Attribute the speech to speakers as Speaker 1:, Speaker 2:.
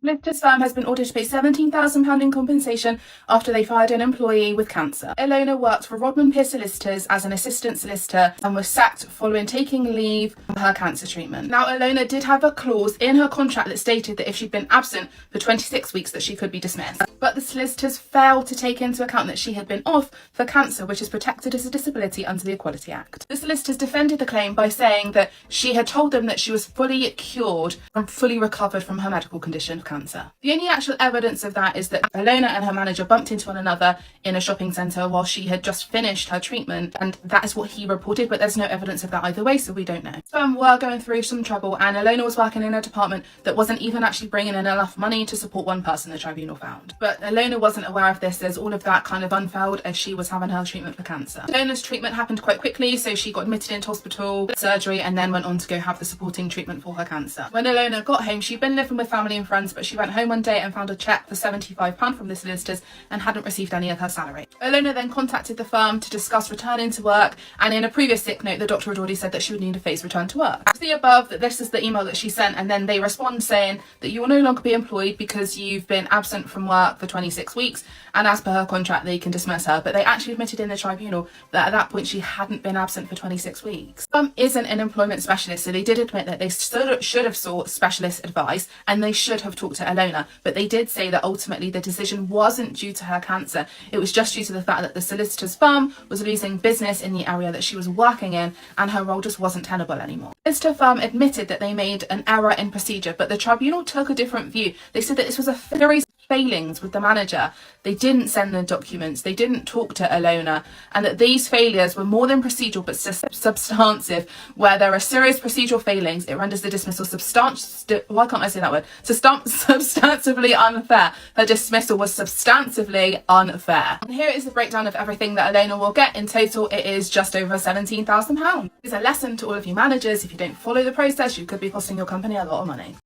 Speaker 1: Solicitor's firm has been ordered to pay £17,000 in compensation after they fired an employee with cancer. Ilona worked for Rodman Pearce Solicitors as an assistant solicitor and was sacked following taking leave for her cancer treatment. Now, Ilona did have a clause in her contract that stated that if she'd been absent for 26 weeks that she could be dismissed. But the solicitors failed to take into account that she had been off for cancer, which is protected as a disability under the Equality Act. The solicitors defended the claim by saying that she had told them that she was fully cured and fully recovered from her medical condition of cancer. The only actual evidence of that is that Ilona and her manager bumped into one another in a shopping centre while she had just finished her treatment, and that is what he reported, but there's no evidence of that either way, so we don't know. The firm were going through some trouble, and Ilona was working in a department that wasn't even actually bringing in enough money to support one person, the tribunal found. But Ilona wasn't aware of this, as all of that kind of unfurled as she was having her treatment for cancer. Ilona's treatment happened quite quickly, so she got admitted into hospital, surgery, and then went on to go have the supporting treatment for her cancer. When Ilona got home, she'd been living with family and friends, but she went home one day and found a cheque for £75 from the solicitors and hadn't received any of her salary. Ilona then contacted the firm to discuss returning to work, and in a previous sick note the doctor had already said that she would need a phased return to work. As the above, that this is the email that she sent, and then they respond saying that you will no longer be employed because you've been absent from work for 26 weeks, and as per her contract they can dismiss her. But they actually admitted in the tribunal that at that point she hadn't been absent for 26 weeks. The firm isn't an employment specialist, so they did admit that they should have sought specialist advice and they should have talked to Ilona, but they did say that ultimately the decision wasn't due to her cancer. It was just due to the fact that the solicitor's firm was losing business in the area that she was working in, and her role just wasn't tenable anymore. The solicitor firm admitted that they made an error in procedure, but the tribunal took a different view. They said that this was a series of failings with the manager. They didn't send the documents, they didn't talk to Ilona, and that these failures were more than procedural but substantive. Where there are serious procedural failings, it renders the dismissal substantively unfair. Her dismissal was substantively unfair. And here is the breakdown of everything that Ilona will get. In total, it is just over £17,000. It's a lesson to all of you managers: if you don't follow the process, you could be costing your company a lot of money.